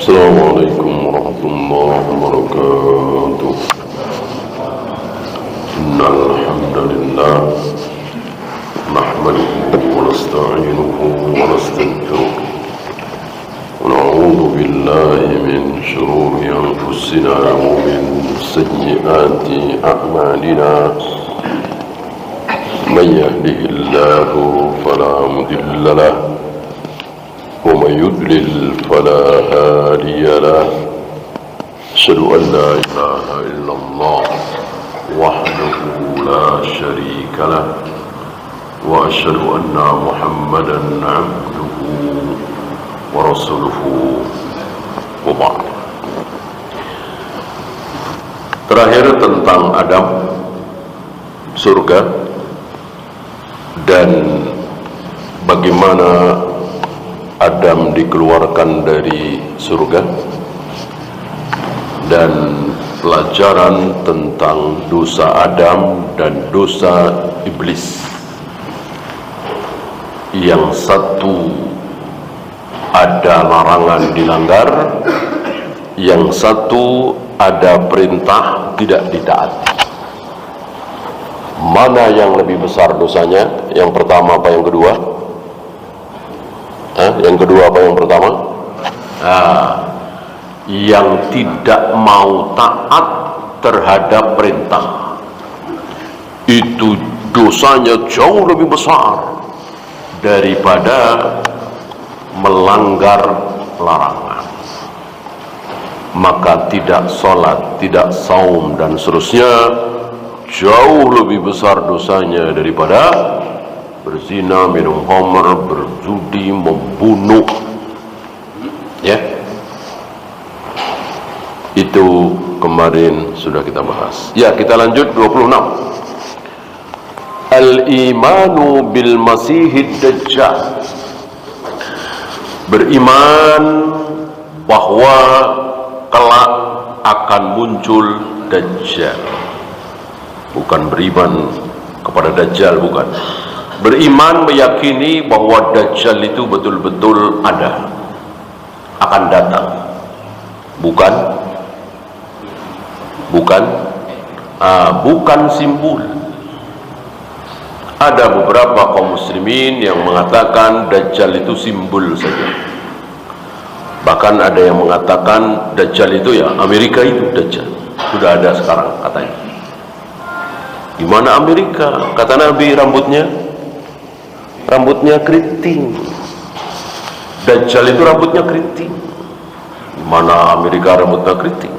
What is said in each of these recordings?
السلام عليكم ورحمة الله وبركاته. إن الحمد لله نحمده ونستعينه ونستغفره ونعوذ بالله من شرور أنفسنا ومن سيئات أعمالنا. من يهده الله فلا مضل له ومن يضلل فلا هادي له. أشهد أن لا إله إلا الله وحده لا شريك له وأشهد أن محمدا عبده ورسوله وبعد. Terakhir tentang Adam, surga, dan bagaimana Adam dikeluarkan dari surga, dan pelajaran tentang dosa Adam dan dosa iblis. Yang satu ada larangan dilanggar, yang satu ada perintah tidak ditaati. Mana yang lebih besar dosanya? Yang pertama apa yang kedua? Yang kedua apa yang pertama? Yang tidak mau taat terhadap perintah, itu dosanya jauh lebih besar daripada melanggar larangan. Maka tidak sholat, tidak saum, dan seterusnya jauh lebih besar dosanya daripada berzina, minum khamr, berjudi, membunuh. Ya, itu kemarin sudah kita bahas. Ya, kita lanjut 26. Al-imanu bil masihid dajjal. Beriman bahwa kelak akan muncul Dajjal. Bukan beriman kepada Dajjal, bukan. Beriman meyakini bahwa Dajjal itu betul-betul ada, akan datang. Bukan simbol. Ada beberapa kaum muslimin yang mengatakan Dajjal itu simbol saja. Bahkan ada yang mengatakan Dajjal itu ya Amerika, itu Dajjal sudah ada sekarang katanya. Di mana Amerika? Kata Nabi, rambutnya keriting. Dajjal itu rambutnya keriting. Di mana Amerika rambutnya keriting?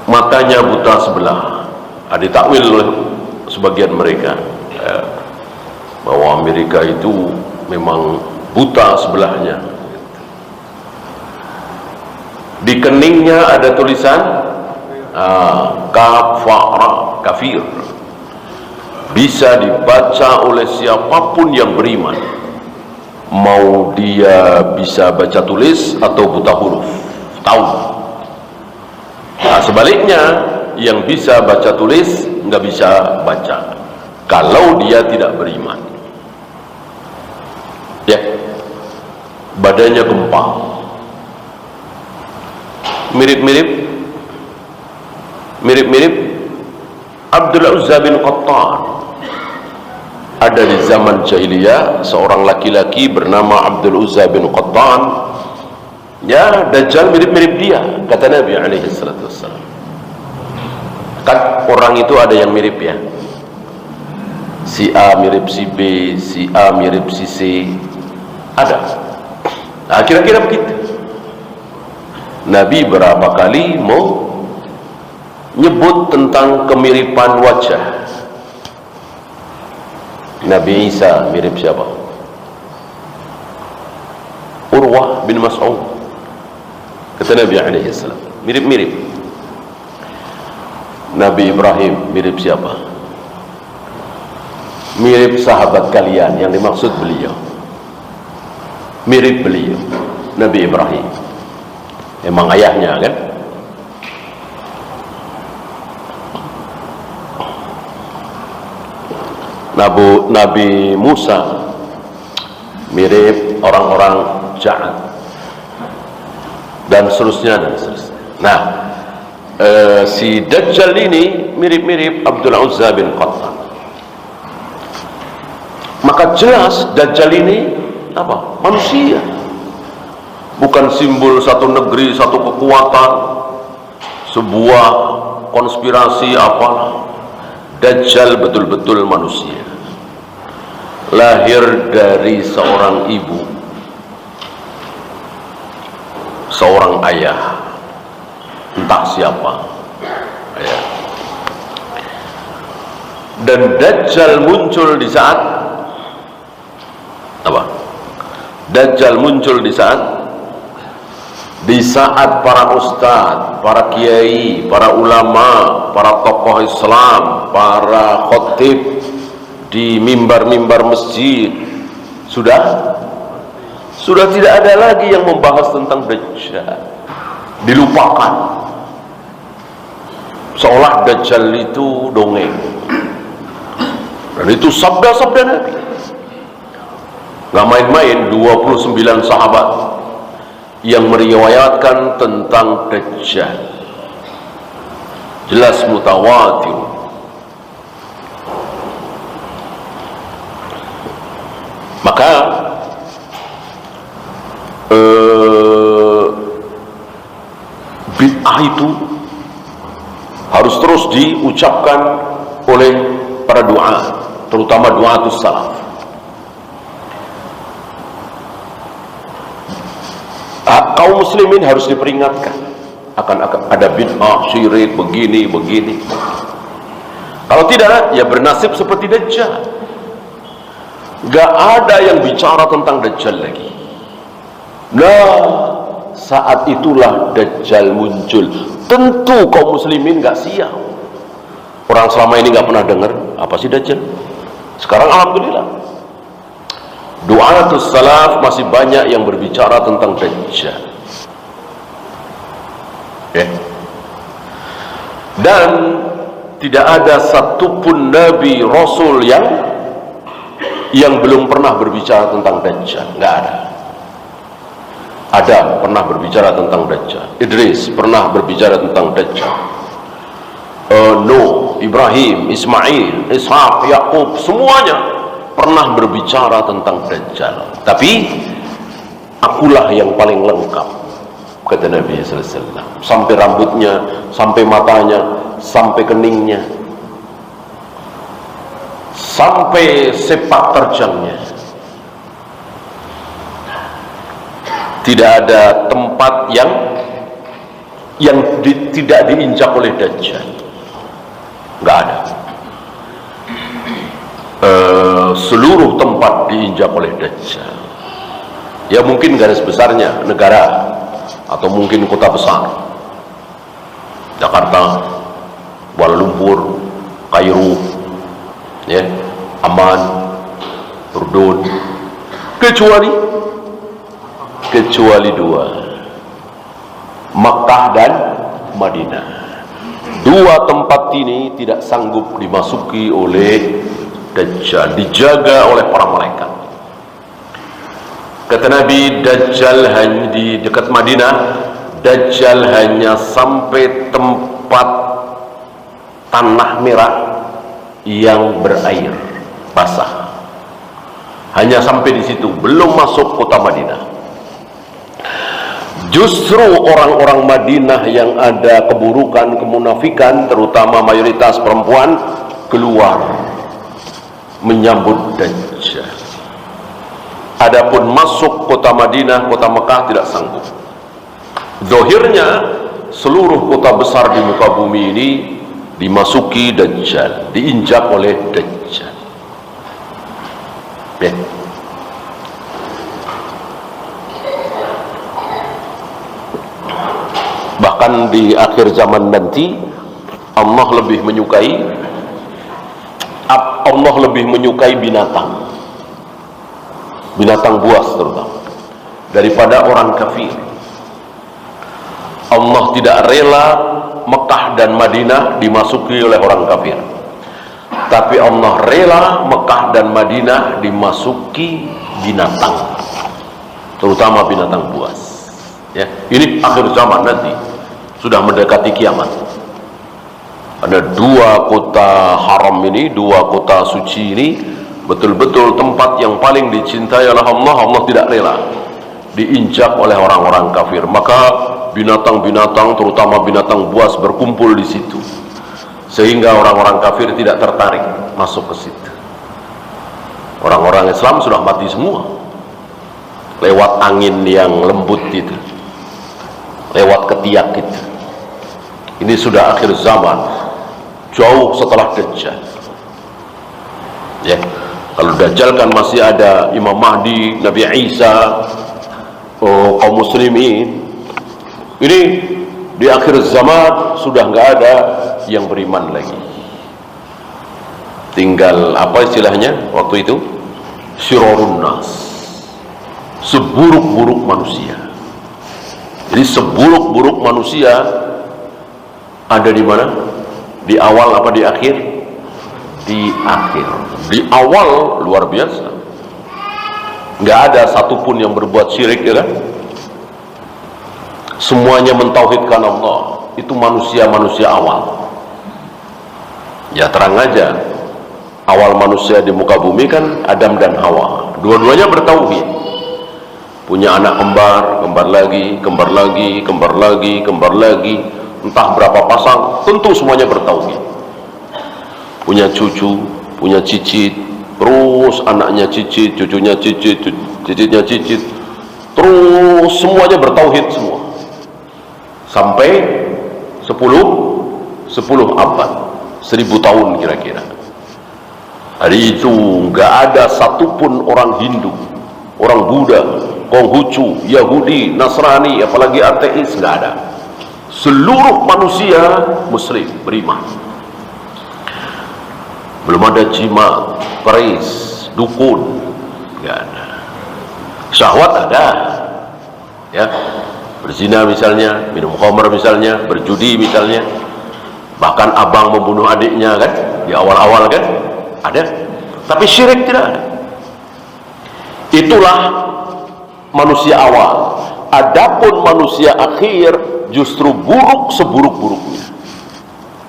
Matanya buta sebelah. Ada takwil oleh sebagian mereka bahwa Amerika itu memang buta sebelahnya. Di keningnya ada tulisan kafara, kafir. Bisa dibaca oleh siapapun yang beriman, mau dia bisa baca tulis atau buta huruf, tahu. Nah, sebaliknya yang bisa baca tulis nggak bisa baca kalau dia tidak beriman. Ya, badannya gempal, mirip Abdul Uzza bin Qattan. Ada di zaman jahiliyah seorang laki-laki bernama Abdul Uzza bin Qattan. Ya, Dajjal mirip-mirip dia, kata Nabi alaihi salatu wassalam. Kan orang itu ada yang mirip ya, si A mirip si B, si A mirip si C, ada. Nah, kira-kira begitu. Nabi berapa kali mau nyebut tentang kemiripan wajah. Nabi Isa mirip siapa? Urwah bin Mas'ud. Kata Nabi alaihi salam, mirip-mirip. Nabi Ibrahim mirip siapa? Mirip sahabat kalian, yang dimaksud beliau. Mirip beliau, Nabi Ibrahim. Emang ayahnya kan? Nabi Musa mirip orang-orang jahat. dan seterusnya dan seterusnya. Nah, si Dajjal ini mirip-mirip Abdul Uzza bin Qattan. Maka jelas Dajjal ini apa? Manusia, bukan simbol satu negeri, satu kekuatan, sebuah konspirasi apalah. Dajjal betul-betul manusia, lahir dari seorang ibu, seorang ayah, entah siapa ya. Dan Dajjal muncul di saat apa? Dajjal muncul di saat para ustadz, para kiai, para ulama, para tokoh Islam, para khotib di mimbar-mimbar masjid sudah tidak ada lagi yang membahas tentang Dajjal, dilupakan, seolah Dajjal itu dongeng. Dan itu sabda-sabda Nabi, nggak main-main. 29 sahabat yang meriwayatkan tentang Dajjal, jelas mutawatir. Maka bid'ah itu harus terus diucapkan oleh para doa, terutama du'atus salaf. Kaum muslimin harus diperingatkan akan ada bid'ah, syirik, begini. Kalau tidak, ya bernasib seperti Dajjal. Gak ada yang bicara tentang Dajjal lagi. Nah, saat itulah Dajjal muncul. Tentu kaum muslimin gak siap. Orang selama ini gak pernah dengar apa sih Dajjal. Sekarang alhamdulillah, du'atus salaf masih banyak yang berbicara tentang Dajjal. Dan tidak ada satupun nabi rasul yang belum pernah berbicara tentang Dajjal. Nggak ada. Adam pernah berbicara tentang Dajjal, Idris pernah berbicara tentang Dajjal, Nuh, Ibrahim, Ismail, Ishaq, Yakub, semuanya pernah berbicara tentang Dajjal. Tapi akulah yang paling lengkap, kata Nabi sallallahu alaihi wasallam. Sampai rambutnya, sampai matanya, sampai keningnya, sampai sepak terjangnya. Tidak ada tempat yang tidak diinjak oleh Dajjal. Nggak ada. Seluruh tempat diinjak oleh Dajjal. Ya mungkin garis besarnya negara, atau mungkin kota besar, Jakarta, Kuala Lumpur, Kairo, ya, Amman, Urdun, kecuali dua, Makkah dan Madinah. Dua tempat ini tidak sanggup dimasuki oleh Dajjal, dijaga oleh para malaikat. Kata Nabi, Dajjal hanya di dekat Madinah, Dajjal hanya sampai tempat tanah merah yang berair basah, hanya sampai di situ, belum masuk kota Madinah. Justru orang-orang Madinah yang ada keburukan, kemunafikan, terutama mayoritas perempuan, keluar menyambut Dajjal. Adapun masuk kota Madinah, kota Mekah tidak sanggup. Zahirnya seluruh kota besar di muka bumi ini dimasuki Dajjal, diinjak oleh Dajjal. Ya. Bahkan di akhir zaman nanti Allah lebih menyukai binatang buas terutama, daripada orang kafir. Allah tidak rela Mekah dan Madinah dimasuki oleh orang kafir, tapi Allah rela Mekah dan Madinah dimasuki binatang, terutama binatang buas. Ya, ini akhir zaman nanti, sudah mendekati kiamat. Ada dua kota haram ini, dua kota suci ini, betul-betul tempat yang paling dicintai oleh Allah. Allah tidak rela diinjak oleh orang-orang kafir. Maka binatang-binatang, terutama binatang buas, berkumpul di situ, sehingga orang-orang kafir tidak tertarik masuk ke situ. Orang-orang Islam sudah mati semua lewat angin yang lembut itu, lewat ketiak itu. Ini sudah akhir zaman, jauh setelah Dajjal. Ya, kalau Dajjal kan masih ada Imam Mahdi, Nabi Isa, kaum muslimin. Ini di akhir zaman sudah nggak ada yang beriman lagi. Tinggal apa istilahnya waktu itu? Syirorun nas, seburuk-buruk manusia. Jadi seburuk-buruk manusia ada di mana? Di awal apa di akhir? Di akhir. Di awal luar biasa, nggak ada satupun yang berbuat syirik, ya kan? Semuanya mentauhidkan Allah. Itu manusia-manusia awal. Ya terang aja, awal manusia di muka bumi kan Adam dan Hawa, dua-duanya bertauhid. Punya anak kembar, kembar lagi, kembar lagi, kembar lagi, kembar lagi, entah berapa pasang, tentu semuanya bertauhid. Punya cucu, punya cicit, terus anaknya cicit, cucunya cicit, cicitnya cicit, terus semuanya bertauhid semua. Sampai 10 abad, 1000 tahun kira-kira. Hari itu nggak ada satupun orang Hindu, orang Buddha, Konghucu, Yahudi, Nasrani, apalagi ateis, nggak ada. Seluruh manusia Muslim beriman. Belum ada jimat, keris, dukun, nggak ada. Syahwat ada, ya, berzina misalnya, minum khamr misalnya, berjudi misalnya, bahkan abang membunuh adiknya kan, di awal-awal kan, ada. Tapi syirik tidak ada. Itulah manusia awal. Adapun manusia akhir justru buruk seburuk-buruknya.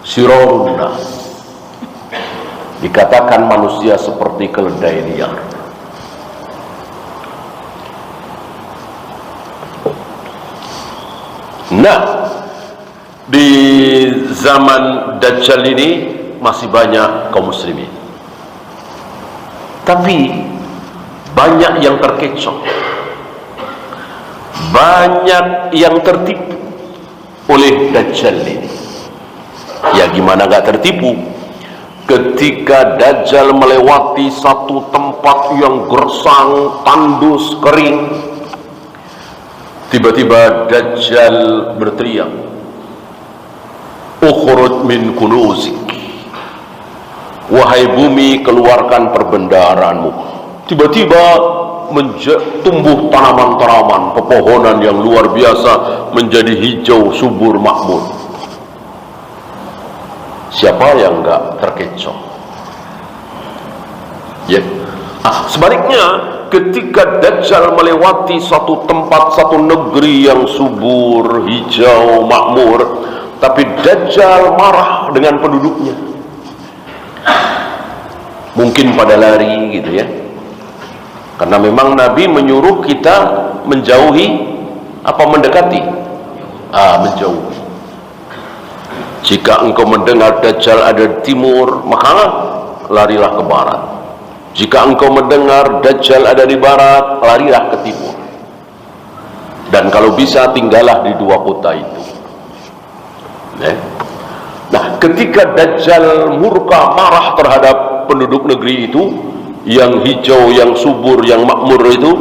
Syirorun nas, dikatakan manusia seperti keledai liar. Nah, di zaman Dajjal ini masih banyak kaum muslimin, tapi banyak yang terkecoh, banyak yang tertipu oleh Dajjal ini. Ya gimana gak tertipu ketika Dajjal melewati satu tempat yang gersang, tandus, kering. Tiba-tiba Dajjal berteriak, "Ukhruj min kunuzik." Wahai bumi, keluarkan perbendaharanmu. Tiba-tiba tumbuh tanaman-tanaman, pepohonan yang luar biasa, menjadi hijau, subur, makmur. Siapa yang enggak terkecoh? Ya. Sebaliknya, ketika Dajjal melewati satu tempat, satu negeri yang subur, hijau, makmur, tapi Dajjal marah dengan penduduknya. Mungkin pada lari gitu ya, karena memang Nabi menyuruh kita menjauhi apa mendekati, menjauhi. Jika engkau mendengar Dajjal ada di timur, maka larilah ke barat. Jika engkau mendengar Dajjal ada di barat, larilah ke timur. Dan kalau bisa tinggallah di dua kota itu. Nah, ketika Dajjal murka, marah terhadap penduduk negeri itu yang hijau, yang subur, yang makmur itu,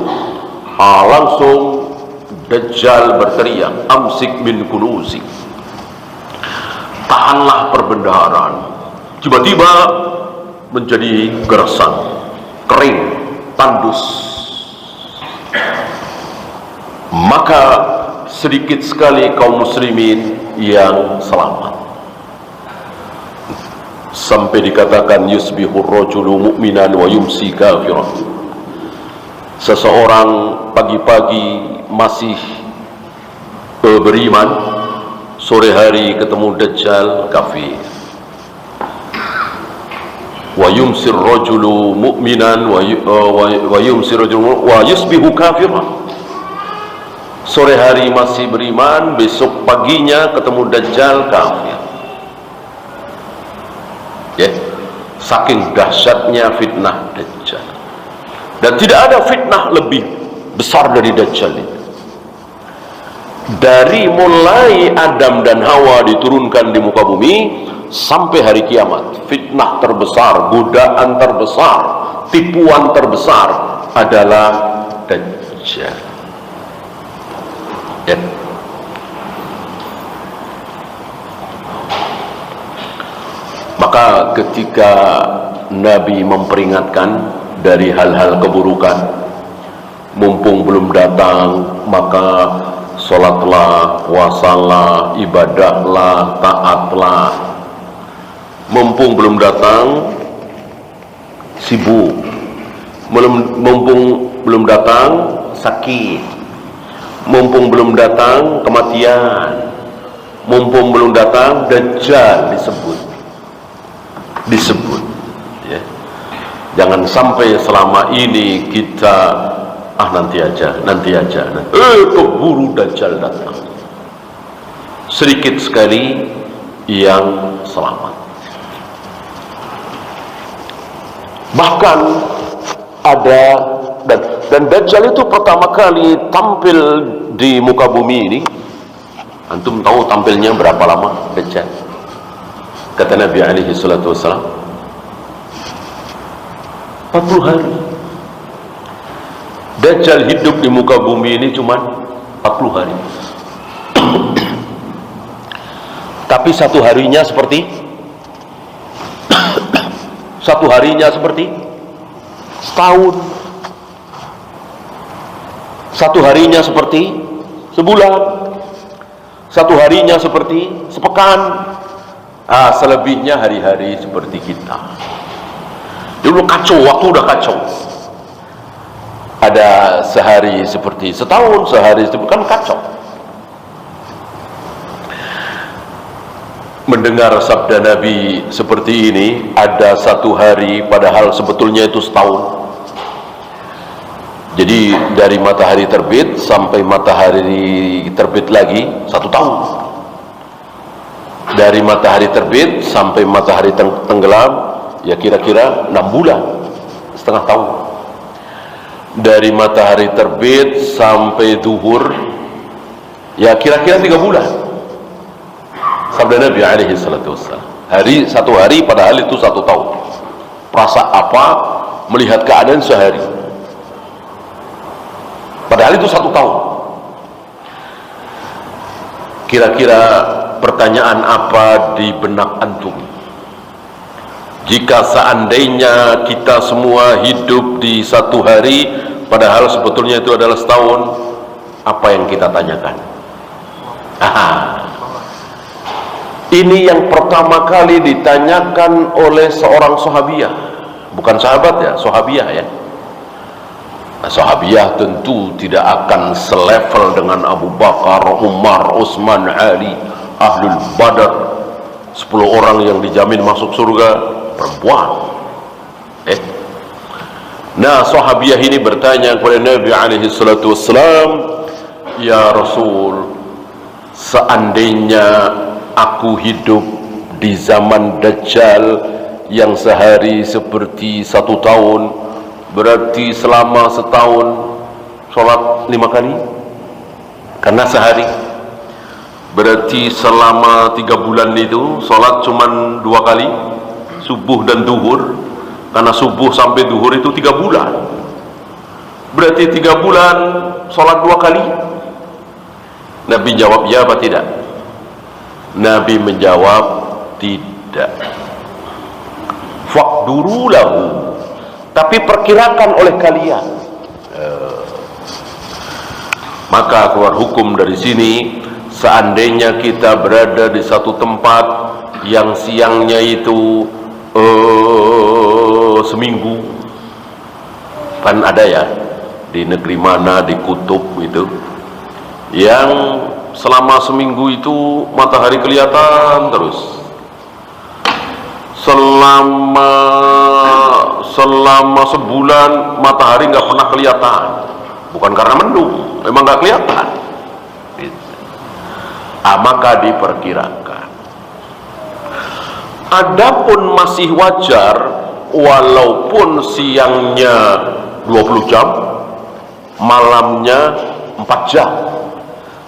langsung Dajjal berteriak, "Amsik min kunuzik." Tahanlah perbendaharaan. Tiba-tiba menjadi gersang, kering, tandus. Maka sedikit sekali kaum muslimin yang selamat. Sampai dikatakan yusbihur rajulu mu'minan wa yumsi kafiran. Seseorang pagi-pagi masih beriman, sore hari ketemu Dajjal, kafir. Wa yumsir rajulu mu'minan wa yumsir rajulu wa yusbihu kafiran. Sore hari masih beriman, besok paginya ketemu Dajjal, kafir. Ya, saking dahsyatnya fitnah Dajjal. Dan tidak ada fitnah lebih besar dari Dajjal itu. Dari mulai Adam dan Hawa diturunkan di muka bumi sampai hari kiamat, fitnah terbesar, godaan terbesar, tipuan terbesar adalah Dajjal. Ya. Maka ketika Nabi memperingatkan dari hal-hal keburukan, mumpung belum datang, maka sholatlah, puasalah, ibadahlah, taatlah. Mumpung belum datang, sibuk. Mumpung belum datang, sakit. Mumpung belum datang, kematian. Mumpung belum datang, Dajjal disebut. Ya. Jangan sampai selama ini kita nanti aja. Keburu Dajjal datang. Sedikit sekali yang selamat. Bahkan ada dan Dajjal itu pertama kali tampil di muka bumi ini. Antum tahu tampilnya berapa lama Dajjal? Kata Nabi alaihi salatu wassalam, 40 hari. Dajjal hidup di muka bumi ini cuma 40 hari. Tapi satu harinya seperti setahun. Satu harinya seperti sebulan. Satu harinya seperti sepekan. Selebihnya hari-hari seperti kita. Dulu kacau, waktu udah kacau. Ada sehari seperti setahun, sehari seperti kan kacau. Mendengar sabda Nabi seperti ini, ada satu hari padahal sebetulnya itu setahun. Jadi dari matahari terbit sampai matahari terbit lagi 1 tahun. Dari matahari terbit sampai matahari tenggelam, ya kira-kira 6 bulan, setengah tahun. Dari matahari terbit sampai zuhur, ya kira-kira 3 bulan. Sabda Nabi alaihi salatu wassalam, satu hari padahal itu 1 tahun. Perasa apa melihat keadaan sehari, padahal itu 1 tahun. Kira-kira pertanyaan apa di benak antum? Jika seandainya kita semua hidup di 1 hari, padahal sebetulnya itu adalah setahun, apa yang kita tanyakan? Ini yang pertama kali ditanyakan oleh seorang sahabiah, bukan sahabat ya, sahabiah ya. Sahabiah tentu tidak akan selevel dengan Abu Bakar, Umar, Utsman, Ali, Ahlul Badar, 10 orang yang dijamin masuk surga, perempuan. Nah, sahabiah ini bertanya kepada Nabi alaihi salatu wassalam, ya Rasul, seandainya aku hidup di zaman Dajjal yang sehari seperti 1 tahun, berarti selama setahun sholat 5 kali karena sehari. Berarti selama 3 bulan itu sholat cuma 2 kali, subuh dan duhur, karena subuh sampai duhur itu 3 bulan. Berarti 3 bulan sholat 2 kali. Nabi jawab ya apa tidak? Nabi menjawab tidak. Faqduru lahu, tapi perkirakan oleh kalian. Maka keluar hukum dari sini, seandainya kita berada di satu tempat yang siangnya itu seminggu, kan ada ya di negeri mana, di kutub itu, yang selama seminggu itu matahari kelihatan terus. Selama sebulan matahari nggak pernah kelihatan. Bukan karena mendung, memang nggak kelihatan. Maka diperkirakan. Adapun masih wajar walaupun siangnya 20 jam, malamnya 4 jam,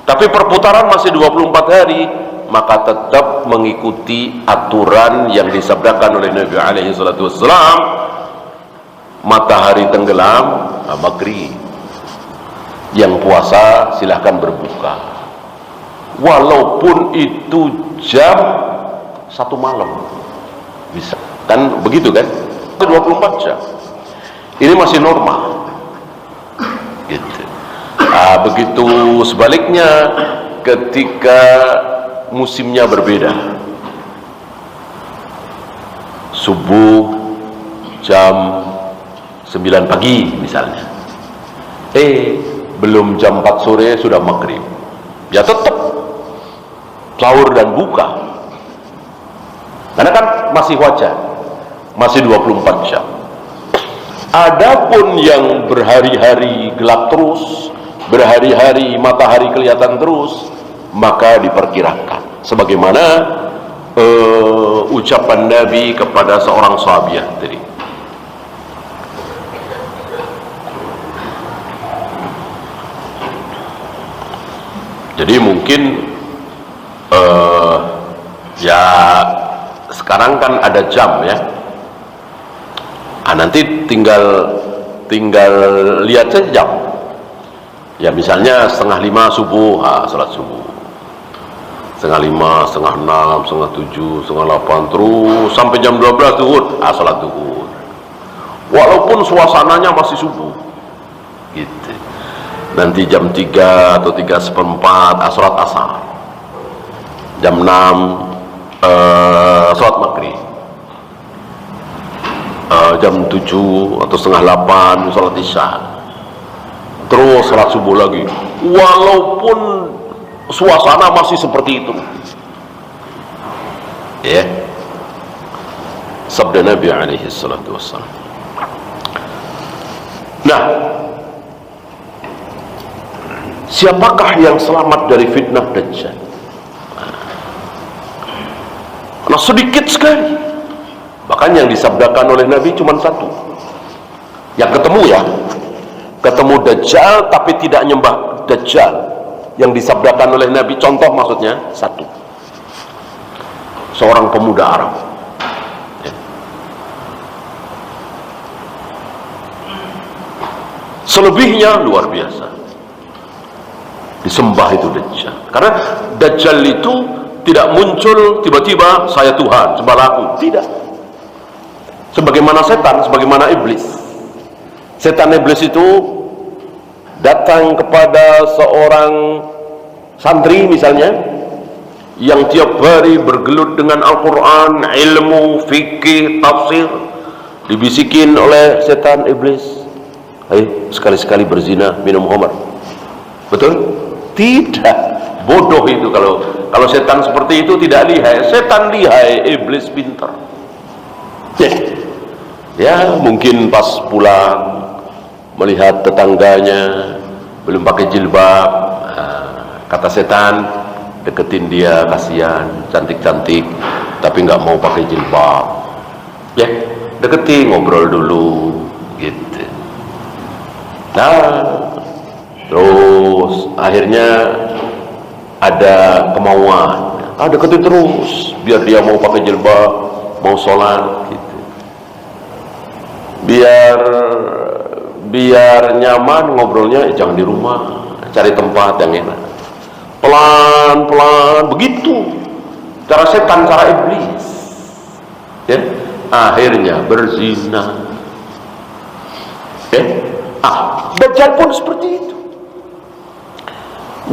tapi perputaran masih 24 hari, maka tetap mengikuti aturan yang disabdakan oleh Nabi alaihi salatu wassalam, matahari tenggelam maghrib, yang puasa silahkan berbuka walaupun itu jam 1 malam, bisa kan begitu kan, 24 jam ini masih normal gitu. Begitu sebaliknya ketika musimnya berbeda, subuh jam 9 pagi misalnya, belum jam 4 sore sudah maghrib, ya tetap sahur dan buka karena kan masih wajar, masih 24 jam. Adapun yang berhari-hari gelap terus, berhari-hari matahari kelihatan terus, maka diperkirakan sebagaimana ucapan Nabi kepada seorang sahabiah tadi. Jadi mungkin ya sekarang kan ada jam ya, nanti tinggal lihat saja jam ya, misalnya 4:30 subuh, salat subuh, 5:30, 5:30, 6:30, 7:30, 7:30, terus sampai jam 12 zuhur, salat zuhur walaupun suasananya masih subuh gitu. Nanti jam 3 atau 3:04 salat asar, jam 6 salat maghrib, jam 7 atau 7:30 salat isya, terus salat subuh lagi walaupun suasana masih seperti itu ya. Sabda Nabi alaihi salatu wassalam. Nah, siapakah yang selamat dari fitnah Dajjal? Nah, sedikit sekali. Bahkan yang disabdakan oleh Nabi cuma satu. Yang ketemu ya, ketemu Dajjal tapi tidak nyembah Dajjal. Yang disabdakan oleh Nabi, contoh maksudnya satu. Seorang pemuda Arab. Ya. Selebihnya luar biasa. Disembah itu Dajjal. Karena Dajjal itu tidak muncul tiba-tiba saya Tuhan, sembahlah aku. Tidak. Sebagaimana setan, sebagaimana iblis. Setan iblis itu datang kepada seorang santri misalnya yang tiap hari bergelut dengan Al-Quran, ilmu, fikih, tafsir, dibisikin oleh setan iblis, ayo sekali-sekali berzina, minum khamar. Betul? Tidak. Bodoh itu kalau setan seperti itu tidak lihai. Setan lihai, iblis pintar. Ya mungkin pas pulang melihat tetangganya belum pakai jilbab, kata setan, deketin dia, kasihan, cantik-cantik tapi nggak mau pakai jilbab. Ya, deketin, ngobrol dulu gitu. Nah, terus akhirnya ada kemauan, deketin terus biar dia mau pakai jilbab, mau sholat gitu. Biar nyaman ngobrolnya, jangan di rumah, cari tempat yang enak. Pelan-pelan begitu cara setan, cara iblis ya. Akhirnya berzina ya. Dajjal pun seperti itu.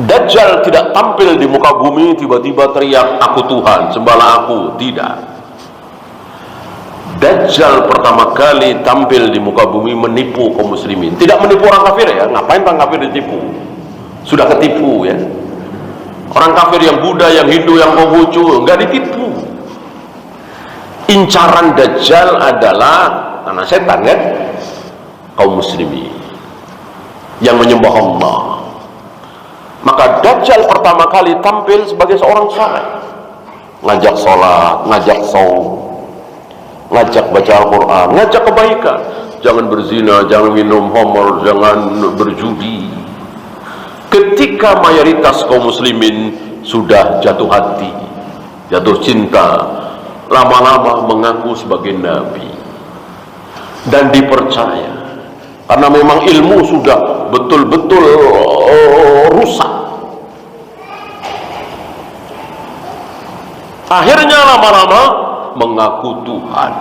Dajjal tidak tampil di muka bumi tiba-tiba teriak aku Tuhan, sembahlah aku. Tidak. Dajjal pertama kali tampil di muka bumi menipu kaum muslimin. Tidak menipu orang kafir ya, ngapain orang kafir ditipu, sudah ketipu ya. Orang kafir yang Buddha, yang Hindu, yang Konghucu nggak ditipu. Incaran Dajjal adalah anak setan kan, kaum muslimin yang menyembah Allah. Maka Dajjal pertama kali tampil sebagai seorang saleh, ngajak sholat, ngajak saum, ngajak baca Al-Quran, ngajak kebaikan. Jangan berzina, jangan minum khamr, jangan berjudi. Ketika mayoritas kaum muslimin sudah jatuh hati, jatuh cinta, lama-lama mengaku sebagai nabi dan dipercaya karena memang ilmu sudah betul-betul rusak. Akhirnya lama-lama mengaku Tuhan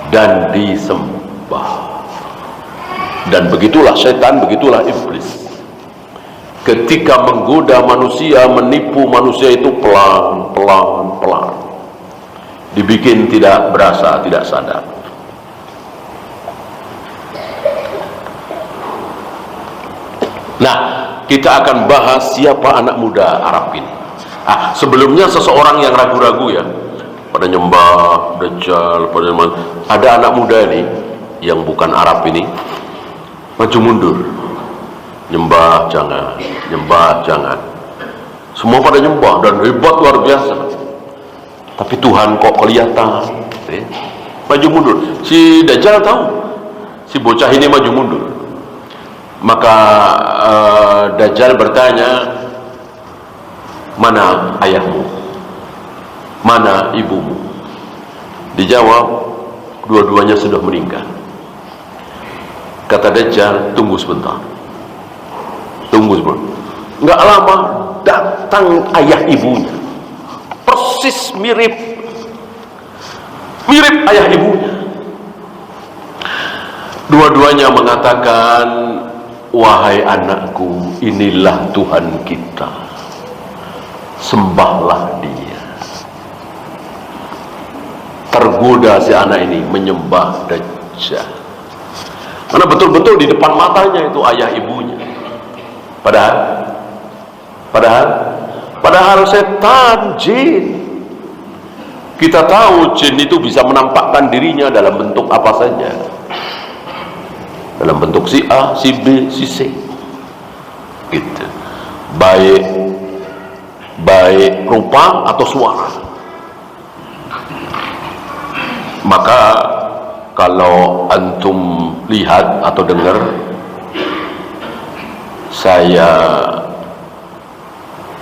dan disembah. Dan begitulah setan, begitulah iblis. Ketika menggoda manusia, menipu manusia itu pelan-pelan, dibikin tidak berasa, tidak sadar. Nah, kita akan bahas siapa anak muda Arab ini. Sebelumnya seseorang yang ragu-ragu ya, pada nyembah Dajjal, pada nyembah, ada anak muda ini yang bukan Arab ini maju mundur, nyembah jangan, nyembah jangan. Semua pada nyembah dan hebat luar biasa. Tapi Tuhan kok kelihatan ya? Maju mundur. Si Dajjal tahu si bocah ini maju mundur. Maka Dajjal bertanya, mana ayahmu, mana ibumu? Dijawab, dua-duanya sudah meninggal. Kata Dajjal, tunggu sebentar, tunggu sebentar. Nggak lama datang ayah ibunya, persis mirip ayah ibunya. Dua-duanya mengatakan, wahai anakku, inilah Tuhan kita, sembahlah dia. Tergoda si anak ini menyembah Dajjal karena betul-betul di depan matanya itu ayah ibunya. Padahal setan, jin, kita tahu jin itu bisa menampakkan dirinya dalam bentuk apa saja, dalam bentuk si A, si B, si C gitu. Baik rupa atau suara. Maka kalau antum lihat atau dengar saya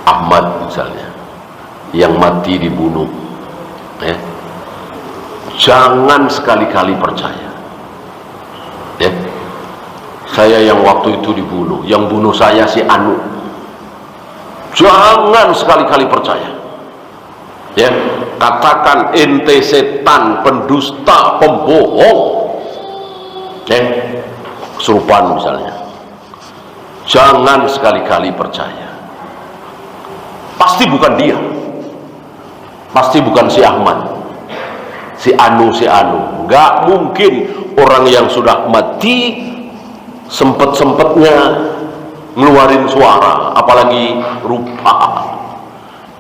Ahmad misalnya yang mati dibunuh ya, jangan sekali-kali percaya ya, saya yang waktu itu dibunuh, yang bunuh saya si Anu. Jangan sekali-kali percaya ya. Katakan ente setan, pendusta, pembohong ya, kesurupan misalnya, jangan sekali-kali percaya. Pasti bukan dia, pasti bukan si Ahmad, si Anu. Nggak mungkin orang yang sudah mati sempet-sempetnya ngeluarin suara, apalagi rupa.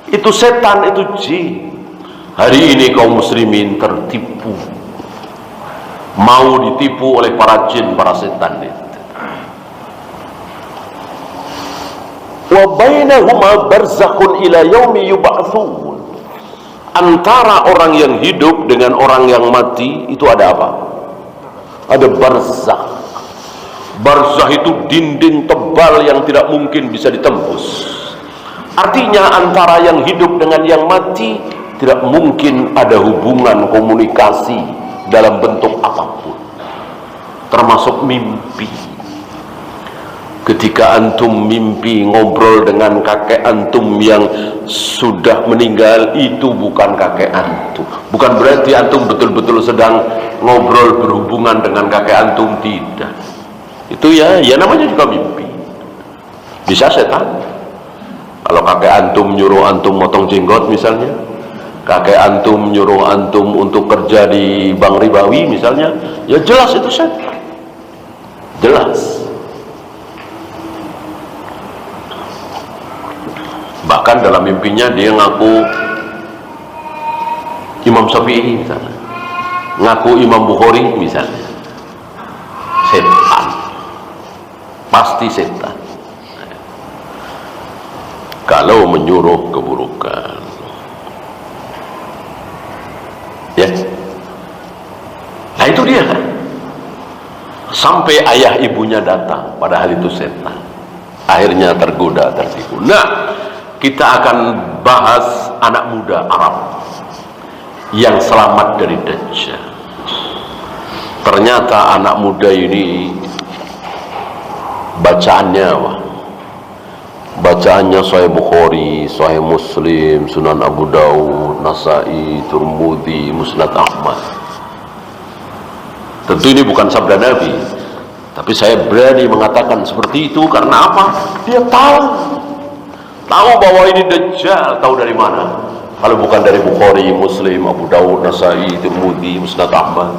Itu setan, itu jin. Hari ini kaum muslimin tertipu, mau ditipu oleh para jin, para setan itu. Wa bainahuma barzakhun ila yaumi yub'atsun. Antara orang yang hidup dengan orang yang mati itu ada apa? Ada barzakh. Barzakh itu dinding tebal yang tidak mungkin bisa ditembus. Artinya antara yang hidup dengan yang mati tidak mungkin ada hubungan komunikasi dalam bentuk apapun, termasuk mimpi. Ketika antum mimpi ngobrol dengan kakek antum yang sudah meninggal, itu bukan kakek antum. Bukan berarti antum betul-betul sedang ngobrol berhubungan dengan kakek antum, tidak. Itu ya namanya juga mimpi. Bisa setan. Kalau kakek antum nyuruh antum motong jenggot misalnya, kakek antum nyuruh antum untuk kerja di bank ribawi misalnya, ya jelas itu setan. Jelas. Bahkan dalam mimpinya dia ngaku Imam Syafi'i misalnya, ngaku Imam Bukhari misalnya. Setan, pasti setan kalau menyuruh keburukan, ya. Nah itu dia kan, sampai ayah ibunya datang, padahal itu setan, akhirnya tergoda, tertipu. Nah, kita akan bahas anak muda Arab yang selamat dari Dajjal. Ternyata anak muda ini bacaannya apa? Bacaannya Sahih Bukhari, Sahih Muslim, Sunan Abu Daud, Nasai, Tirmidzi, Musnad Ahmad. Tentu ini bukan sabda Nabi, tapi saya berani mengatakan seperti itu karena apa? Dia tahu bahwa ini Dajjal. Tahu dari mana? Kalau bukan dari Bukhari, Muslim, Abu Daud, Nasai, Tirmidzi, Musnad Ahmad,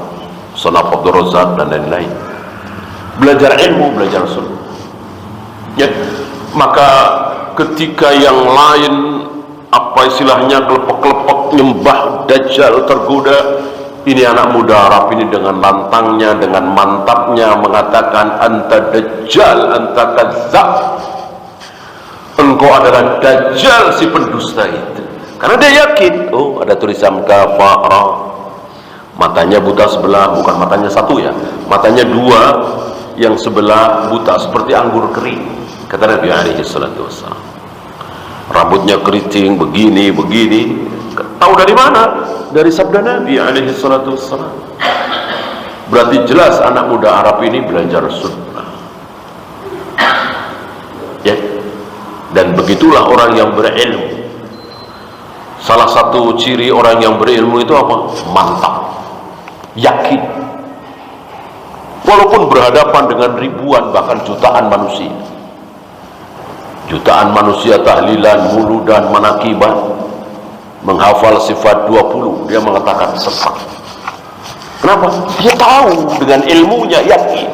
Sunan Abdul Razak dan lain-lain. Belajar ilmu, belajar sunnah. Ya, maka ketika yang lain apa istilahnya kelepek-kelepek nyembah Dajjal, tergoda, ini anak muda Arab ini dengan lantangnya, dengan mantapnya mengatakan, anta Dajjal, anta kazzab, engkau adalah Dajjal, si pendusta itu. Karena dia yakin, oh ada tulisan kafara, matanya buta sebelah, bukan matanya satu ya, matanya dua, yang sebelah buta seperti anggur kering, kata Nabi alaihi salatu wassalam. Rambutnya keriting begini. Tahu dari mana? Dari sabda Nabi alaihi salatu wassalam. Berarti jelas anak muda Arab ini belajar sunnah, ya. Dan begitulah orang yang berilmu. Salah satu ciri orang yang berilmu itu apa? Mantap, yakin. Walaupun berhadapan dengan ribuan bahkan jutaan manusia, tahlilan, muludan, manakiban, menghafal sifat 20, dia mengatakan sesat. Kenapa? Dia tahu dengan ilmunya, yakin,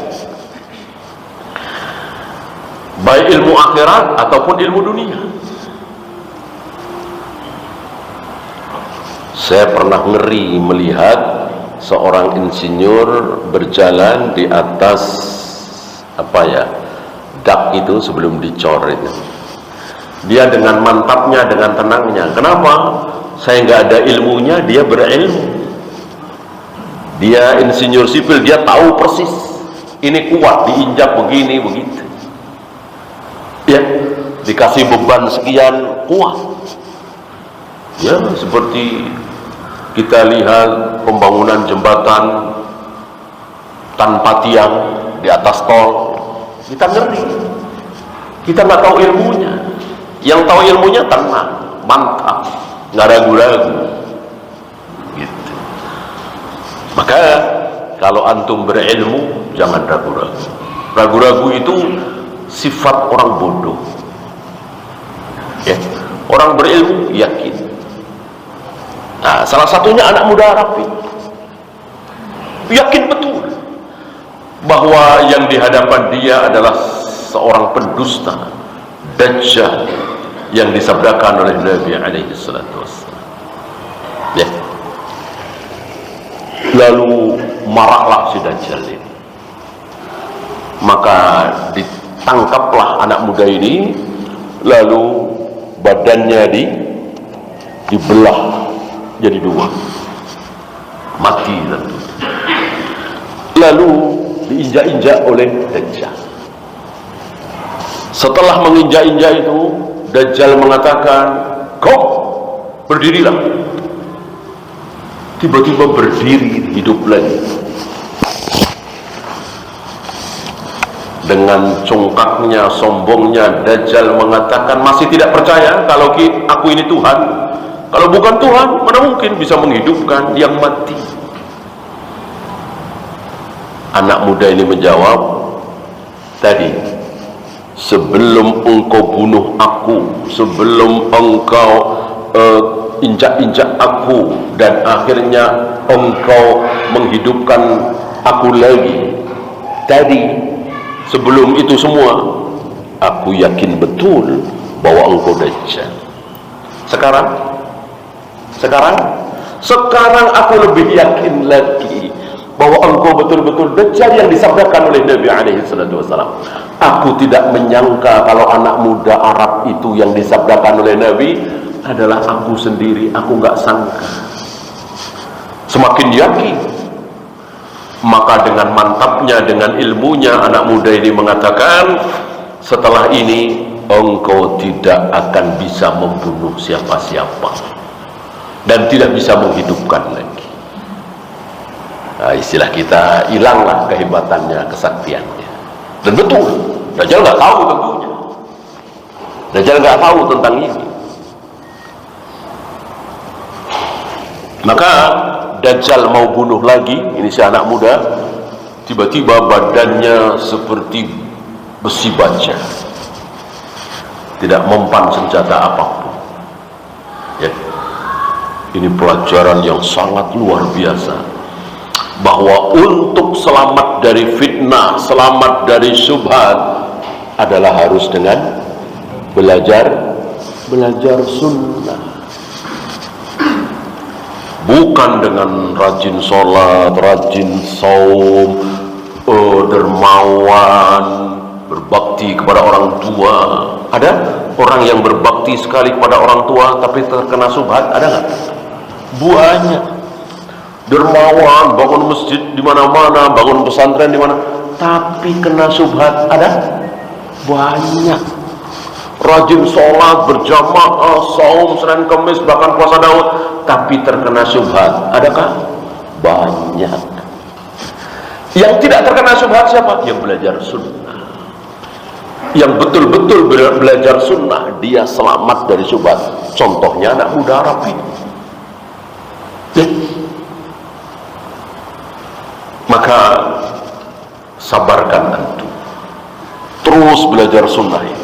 baik ilmu akhirat ataupun ilmu dunia. Saya pernah ngeri melihat seorang insinyur berjalan di atas dak itu sebelum dicor itu. Dia dengan mantapnya, dengan tenangnya. Kenapa? Saya nggak ada ilmunya, dia berilmu. Dia insinyur sipil, dia tahu persis ini kuat, diinjak begini begitu. Ya, dikasih beban sekian, kuat. Ya, seperti kita lihat pembangunan jembatan tanpa tiang di atas tol, kita ngeri, kita nggak tahu ilmunya. Yang tahu ilmunya tenang, mantap, nggak ragu-ragu gitu. Maka kalau antum berilmu jangan ragu-ragu. Ragu-ragu itu sifat orang bodoh, ya. Orang berilmu yakin. Nah, salah satunya anak muda Arab ini yakin betul bahwa yang di hadapan dia adalah seorang pendusta, Dajjal, yang disabdakan oleh Nabi alaihi salatu wassalam. Ya. Lalu marahlah si Dajjal ini. Maka ditangkaplah anak muda ini, lalu badannya dibelah jadi dua, mati tentu. Lalu diinjak-injak oleh Dajjal. Setelah menginjak-injak itu, Dajjal mengatakan, "Kau berdirilah." Tiba-tiba berdiri, hidup lagi. Dengan congkaknya, sombongnya, Dajjal mengatakan, masih tidak percaya kalau aku ini Tuhan. Kalau bukan Tuhan, mana mungkin bisa menghidupkan yang mati? Anak muda ini menjawab, tadi, sebelum engkau bunuh aku, sebelum engkau injak-injak aku, dan akhirnya engkau menghidupkan aku lagi, tadi, sebelum itu semua, aku yakin betul bahwa engkau Dajjal. Sekarang aku lebih yakin lagi bahwa engkau betul-betul Dajjal yang disabdakan oleh Nabi SAW. Aku tidak menyangka kalau anak muda Arab itu yang disabdakan oleh Nabi adalah aku sendiri. Aku nggak sangka. Semakin yakin, maka dengan mantapnya, dengan ilmunya, anak muda ini mengatakan, setelah ini engkau tidak akan bisa membunuh siapa-siapa dan tidak bisa menghidupkan lagi. Nah, istilah kita, hilanglah kehebatannya, kesaktiannya. Dan betul, Dajjal nggak tahu tentunya. Dajjal nggak tahu tentang ini. Maka Dajjal mau bunuh lagi, ini si anak muda, tiba-tiba badannya seperti besi baja, tidak mempan senjata apapun. Ya. Ini pelajaran yang sangat luar biasa, bahwa untuk selamat dari fitnah, selamat dari syubhat adalah harus dengan belajar sunnah. Bukan dengan rajin sholat, rajin saum, dermawan, berbakti kepada orang tua. Ada orang yang berbakti sekali kepada orang tua tapi terkena subhat, ada nggak? Banyak. Dermawan, bangun masjid di mana-mana, bangun pesantren di mana, tapi kena subhat, ada? Banyak. Rajin sholat, berjamaah, saum, Senin Kamis, bahkan puasa Daud, tapi terkena syubhat, adakah? Banyak. Yang tidak terkena syubhat siapa? Yang belajar sunnah, yang betul-betul belajar sunnah, dia selamat dari syubhat. Contohnya anak muda Arab ini. Ya. Maka sabarkan antum, terus belajar sunnah ini.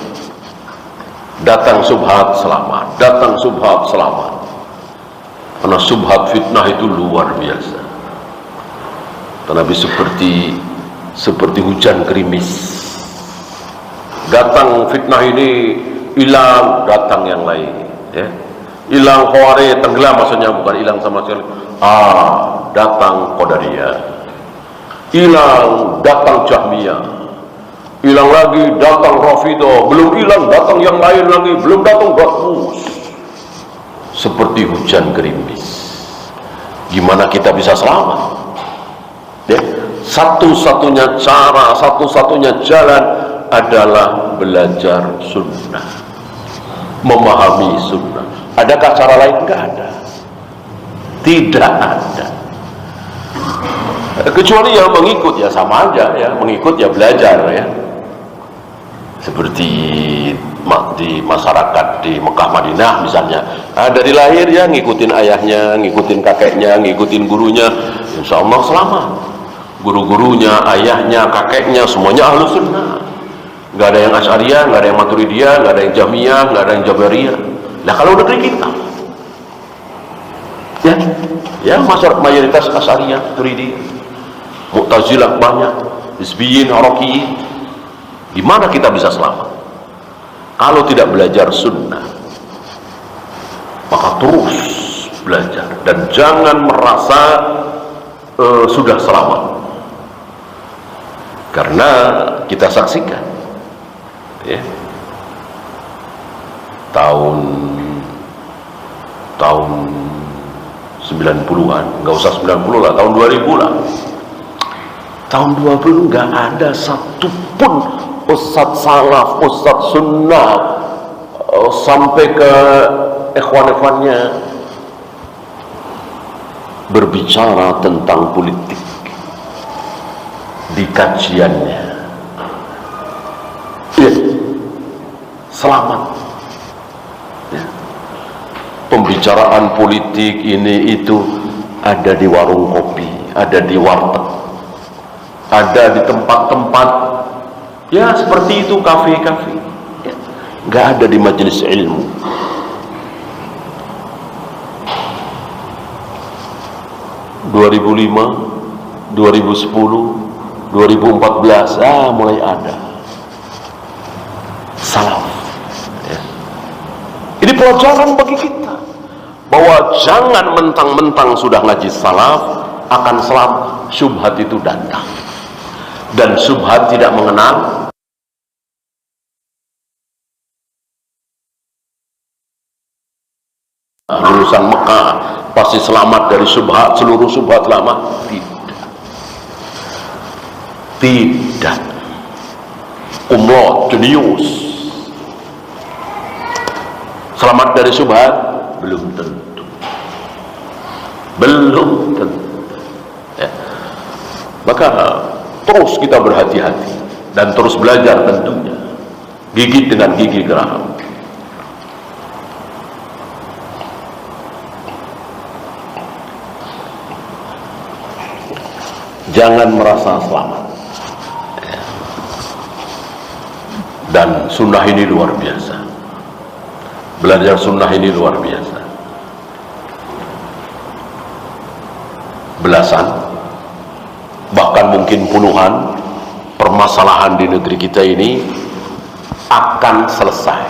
Datang subhat selamat, datang subhat selamat. Karena subhat fitnah itu luar biasa. Nabi seperti hujan gerimis. Datang fitnah ini, hilang, datang yang lain. Ya. Hilang Khawarij, tenggelam, maksudnya bukan hilang sama sekali. Datang Qadariyah. Hilang, datang Jahmiyah. Hilang lagi, datang Rafidah. Belum hilang, datang yang lain lagi. Belum datang, bagus. Seperti hujan gerimis. Gimana kita bisa selamat? Ya. Satu-satunya cara, satu-satunya jalan adalah belajar sunnah, memahami sunnah. Adakah cara lain? Enggak ada. Tidak ada. Kecuali yang mengikut, ya sama aja ya, mengikut ya belajar ya. Seperti di masyarakat di Mekah Madinah misalnya, dari lahir ya ngikutin ayahnya, ngikutin kakeknya, ngikutin gurunya, insya Allah selamat. Guru-gurunya, ayahnya, kakeknya, semuanya ahlu sunnah. Nggak ada yang Asy'ariyah, nggak ada yang Maturidiyah, nggak ada yang Jahmiyah, nggak ada yang Jabariyah. Nah kalau negeri kita, ya mayoritas Asy'ariyah, Maturidiyah, Mu'tazilah banyak, Hizbiyyin, Harakiyyin. Gimana kita bisa selamat? Kalau tidak belajar sunnah, maka terus belajar dan jangan merasa sudah selamat, karena kita saksikan ya, tahun 90-an, nggak usah 90 lah, tahun 2000 lah, tahun 20 nggak ada satupun ustadz salaf, ustadz sunnah, sampai ke ikhwan-ikhwannya berbicara tentang politik di kajiannya. Ya, selamat ya. Pembicaraan politik ini itu ada di warung kopi, ada di warteg, ada di tempat-tempat ya seperti itu, kafe-kafe ya. Nggak ada di majelis ilmu. ...2005, 2010, 2014 mulai ada salaf ya. pelajaran bagi kita bahwa jangan mentang-mentang sudah ngaji salaf akan selamat. Syubhat itu datang, dan syubhat tidak mengenal lulusan Mekah pasti selamat dari syubhat, seluruh syubhat lama. Tidak. Umlot, jenius selamat dari syubhat? Belum tentu. Ya. Maka terus kita berhati-hati dan terus belajar tentunya, gigit dengan gigi geram. Jangan merasa selamat. Dan sunnah ini luar biasa. Belajar sunnah ini luar biasa. Belasan, bahkan mungkin puluhan permasalahan di negeri kita ini akan selesai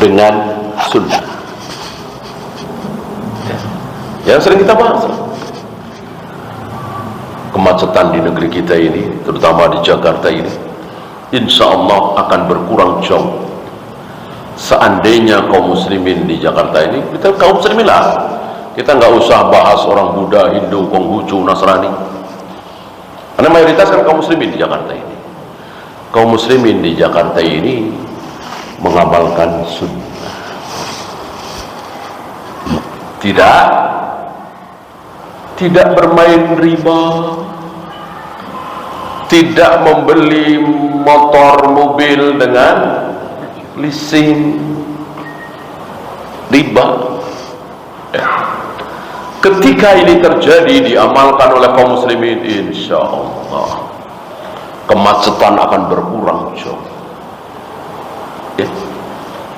dengan sunnah. Yang sering kita bahas, kemacetan di negeri kita ini, terutama di Jakarta ini, insya Allah akan berkurang jauh. Seandainya kaum muslimin di Jakarta ini, kita kaum muslimin lah, kita nggak usah bahas orang Buddha, Hindu, Konghucu, Nasrani, karena mayoritas kan kaum muslimin di Jakarta ini. Kaum muslimin di Jakarta ini mengamalkan sunnah, tidak bermain riba, tidak membeli motor mobil dengan leasing riba. Ketika ini terjadi, diamalkan oleh kaum muslimin, insya Allah kemacetan akan berkurang jauh.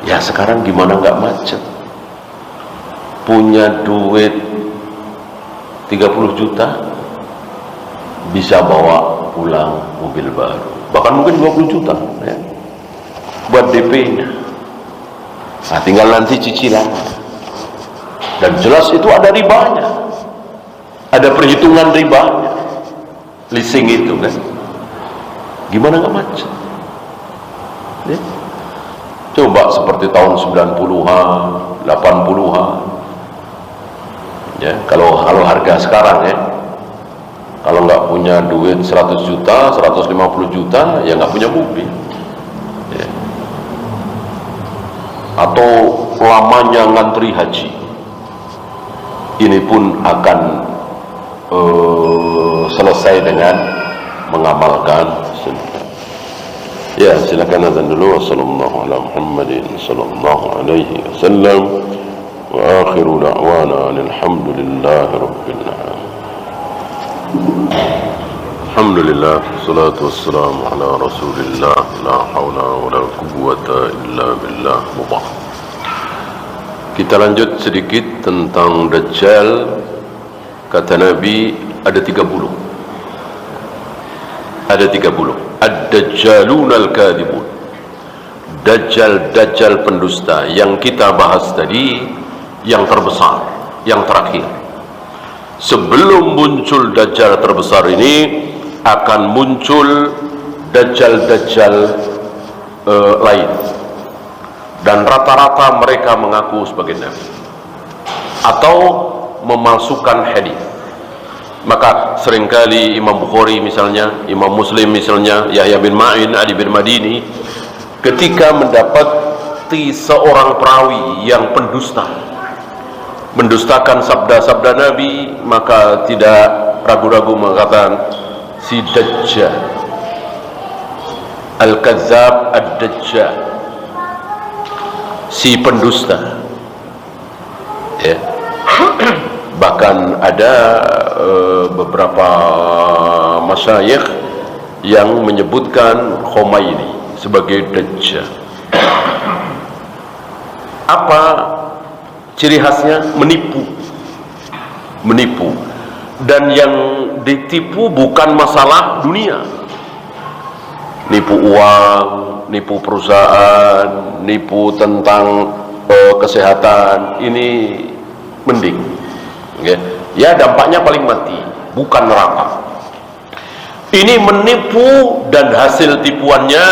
Ya sekarang gimana nggak macet? Punya duit 30 juta bisa bawa pulang mobil baru, bahkan mungkin 20 juta ya, buat DP-nya. Nah, tinggal nanti cicilan, dan jelas itu ada ribanya, ada perhitungan ribanya, leasing itu kan. Gimana nggak macet ya? Coba seperti tahun 90-an, 80-an ya, kalau harga sekarang ya, kalau nggak punya duit 100 juta, 150 juta, ya nggak punya mobil ya. Atau lamanya ngantri haji, ini pun akan selesai dengan mengamalkan sunnah. Ya, silakan azan dulu. Wassallallahu ala Muhammadin sallallahu alaihi wasallam, wa akhiru da'wana alhamdulillahi rabbil alamin. Alhamdulillah, salatu wassalamu ala rasulillah, la hawla wa la quwwata illa billah. Kita lanjut sedikit tentang Dajjal. Kata Nabi ada 30. Ada 30. Ad-Dajjalun al-Kadibun. Dajjal pendusta. Yang kita bahas tadi yang terbesar, yang terakhir. Sebelum muncul Dajjal terbesar ini, akan muncul Dajjal lain, dan rata-rata mereka mengaku sebagai Nabi atau memalsukan hadis. Maka seringkali Imam Bukhari misalnya, Imam Muslim misalnya, Yahya bin Ma'in, Ali bin Madini, ketika mendapati seorang perawi yang pendusta, mendustakan sabda-sabda Nabi, maka tidak ragu-ragu mengatakan si Dajjal, Al-Kazzab Ad-Dajjal, si pendusta ya. Bahkan ada beberapa masyayikh yang menyebutkan Khomeini sebagai Dajjal. Apa ciri khasnya? Menipu. Dan yang ditipu bukan masalah dunia, nipu uang, nipu perusahaan, nipu tentang kesehatan, ini mending. Ya, dampaknya paling mati, bukan neraka. Ini menipu dan hasil tipuannya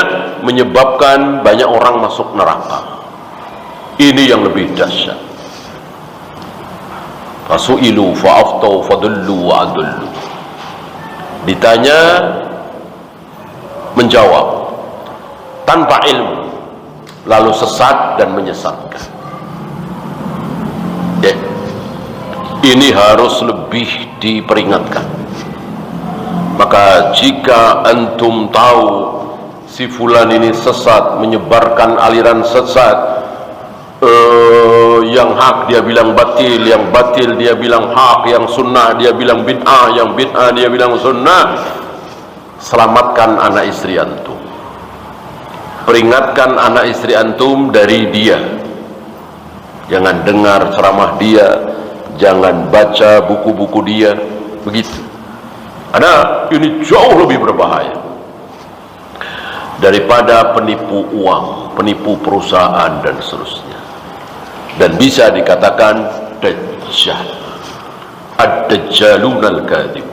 menyebabkan banyak orang masuk neraka. Ini yang lebih dahsyat. Fasu'ilu fa'aftau fadullu wa'adullu. Ditanya, menjawab tanpa ilmu, lalu sesat dan menyesatkan. Ini harus lebih diperingatkan. Maka jika antum tahu si fulan ini sesat, menyebarkan aliran sesat, yang hak dia bilang batil, yang batil dia bilang hak, yang sunnah dia bilang bid'ah, yang bid'ah dia bilang sunnah, selamatkan anak istri antum, peringatkan anak istri antum dari dia. Jangan dengar ceramah dia, jangan baca buku-buku dia, begitu. Karena ini jauh lebih berbahaya daripada penipu uang, penipu perusahaan dan seterusnya. Dan bisa dikatakan dajjal, ad-dajjalun al-kadhib.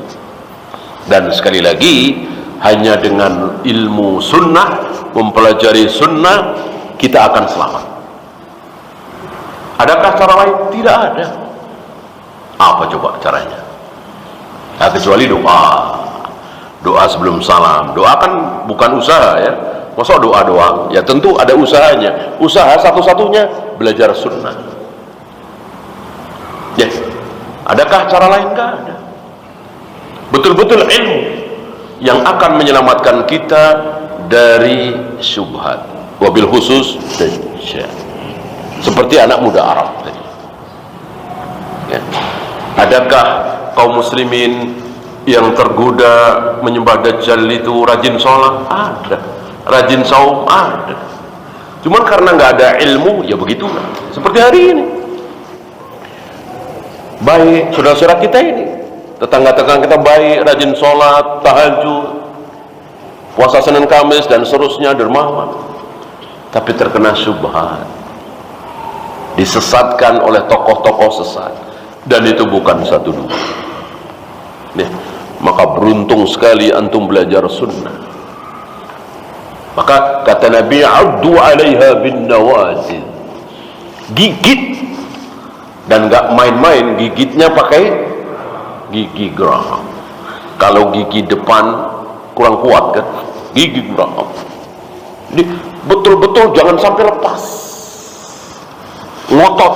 Dan sekali lagi, hanya dengan ilmu sunnah, mempelajari sunnah, kita akan selamat. Adakah cara lain? Tidak ada. Apa coba caranya? Nah, kecuali doa sebelum salam. Doa kan bukan usaha, ya. Masa doa doang? Ya tentu ada usahanya. Usaha satu-satunya belajar sunnah. Ya, adakah cara lain? Enggak ada. Betul-betul ilmu yang akan menyelamatkan kita dari syubhat, wabil khusus dajjal. Seperti anak muda Arab tadi. Ya. Adakah kaum muslimin yang tergoda menyembah dajjal itu rajin sholat? Ada. Rajin saum? Ada. Cuman karena nggak ada ilmu, ya begitulah. Seperti hari ini. Baik, saudara-saudara kita ini, tetangga-tetangga kita baik, rajin sholat, tahajud, puasa Senin Kamis dan seterusnya, dermawan. Tapi terkena syubhat, disesatkan oleh tokoh-tokoh sesat, dan itu bukan satu dua. Nih, maka beruntung sekali antum belajar sunnah. Maka kata Nabi, addu 'alaiha bin nawazil, gigit, dan nggak main-main gigitnya, pakai gigi geraham. Kalau gigi depan kurang kuat kan, gigi geraham. Jadi betul-betul jangan sampai lepas, ngotot.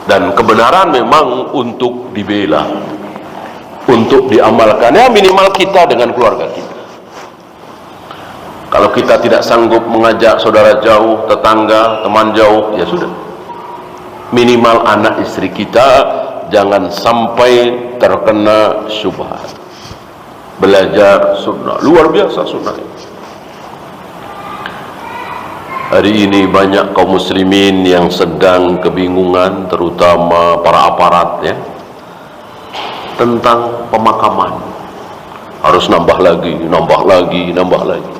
Dan kebenaran memang untuk dibela, untuk diamalkan, ya minimal kita dengan keluarga kita. Kalau kita tidak sanggup mengajak saudara jauh, tetangga, teman jauh, ya sudah, minimal anak istri kita jangan sampai terkena syubhat. Belajar sunnah, luar biasa sunnah ini. Hari ini banyak kaum muslimin yang sedang kebingungan, terutama para aparat, ya, tentang pemakaman. Harus nambah lagi, nambah lagi, nambah lagi.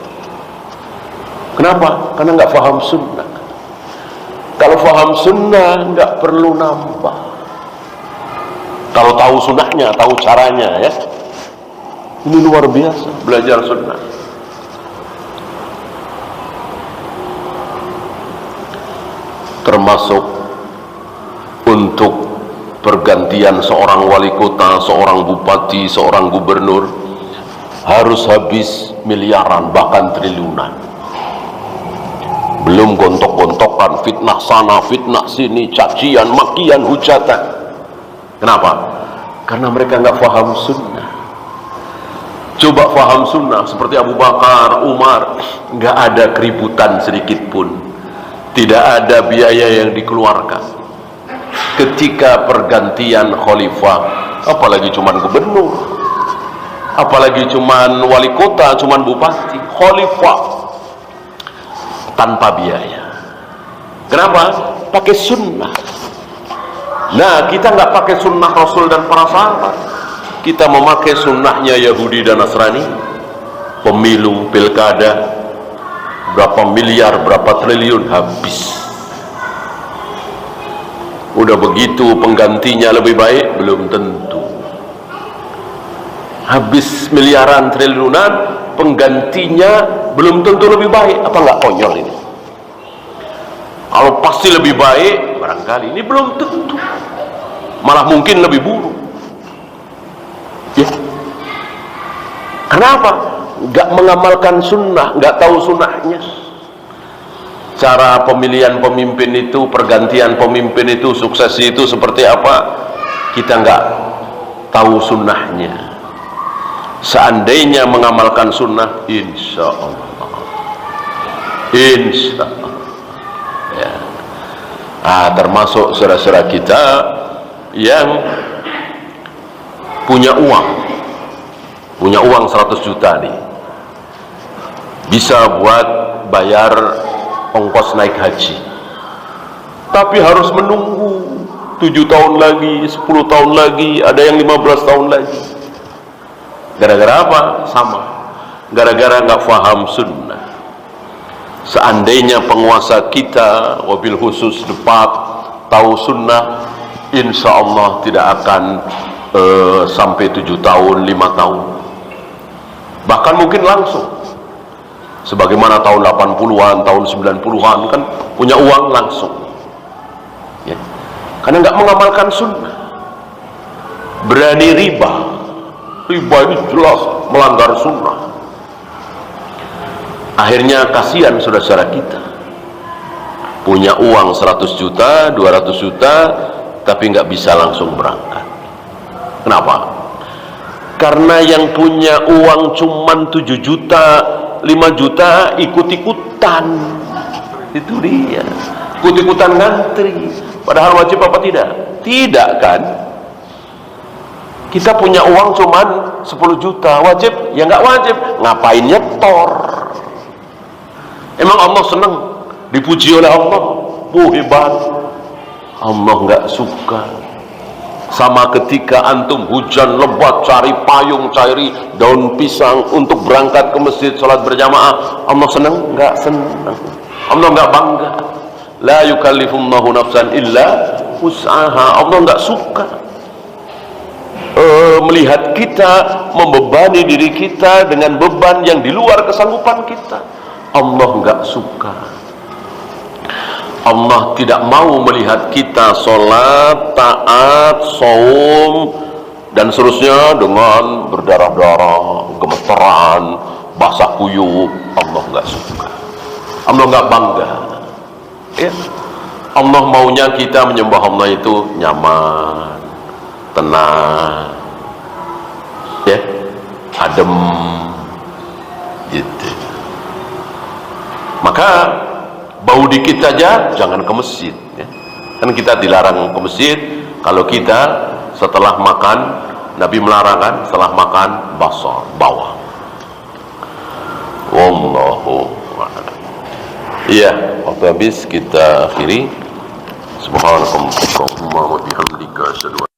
Kenapa? Karena nggak paham sunnah. Kalau paham sunnah nggak perlu nambah. Kalau tahu sunnahnya, tahu caranya, ya, ini luar biasa belajar sunnah. Termasuk untuk pergantian seorang wali kota, seorang bupati, seorang gubernur, harus habis miliaran, bahkan triliunan. Belum gontok-gontokan, fitnah sana, fitnah sini, cacian, makian, hujatan. Kenapa? Karena mereka nggak paham sunnah. Coba paham sunnah seperti Abu Bakar, Umar, nggak ada keributan sedikit pun, tidak ada biaya yang dikeluarkan ketika pergantian khalifah. Apalagi cuman gubernur, apalagi cuman wali kota, cuman bupati, khalifah tanpa biaya. Kenapa? Pakai sunnah. Nah, kita nggak pakai sunnah Rasul dan para sahabat. Kita memakai sunnahnya Yahudi dan Nasrani. Pemilu, pilkada, berapa miliar, berapa triliun habis. Udah begitu penggantinya lebih baik, belum tentu. Habis miliaran triliunan, penggantinya belum tentu lebih baik. Apa enggak konyol ini? Kalau pasti lebih baik, barangkali ini belum tentu, malah mungkin lebih buruk ya. Kenapa? Enggak mengamalkan sunnah, enggak tahu sunnahnya. Cara pemilihan pemimpin itu, pergantian pemimpin itu, suksesi itu seperti apa, kita enggak tahu sunnahnya. Seandainya mengamalkan sunnah, insya Allah ya. Termasuk saudara-saudara kita yang punya uang 100 juta nih, bisa buat bayar ongkos naik haji, tapi harus menunggu 7 tahun lagi, 10 tahun lagi, ada yang 15 tahun lagi. Gara-gara apa? Sama, gara-gara nggak faham sunnah. Seandainya penguasa kita, wabil khusus depak, tahu sunnah, insya Allah tidak akan sampai 7 tahun, 5 tahun, bahkan mungkin langsung. Sebagaimana tahun 80-an, tahun 90-an kan punya uang langsung ya. Karena nggak mengamalkan sunnah. Berani riba ini jelas melanggar sunnah. Akhirnya kasihan saudara-saudara kita, punya uang 100 juta, 200 juta, tapi nggak bisa langsung berangkat. Kenapa? Karena yang punya uang cuman 7 juta, 5 juta ikut-ikutan. Itu dia, ikut-ikutan ngantri. Padahal wajib apa tidak? Tidak kan? Kita punya uang cuman 10 juta, wajib? Ya nggak wajib. Ngapain nyetor? Emang Allah senang dipuji oleh Allah? Hebat. Allah nggak suka. Sama ketika antum hujan lebat, cari payung, cari daun pisang untuk berangkat ke masjid sholat berjamaah, Allah senang? Nggak senang. Allah nggak bangga. La yukallifullahu nafsan illa wus'aha. Allah nggak suka melihat kita membebani diri kita dengan beban yang di luar kesanggupan kita. Allah nggak suka. Allah tidak mau melihat kita sholat, taat, saum, dan seterusnya dengan berdarah-darah, gemeteran, basah kuyup. Allah nggak suka. Allah nggak bangga ya. Allah maunya kita menyembah Allah itu nyaman, tenang ya, adem gitu. Maka bau dikit aja jangan ke masjid ya. Kan kita dilarang ke masjid kalau kita setelah makan, Nabi melarang kan, setelah makan basah, bawah. Wallahu a'lam. Iya, waktu habis, kita akhiri. Subhanallah wa bihamdika asyhadu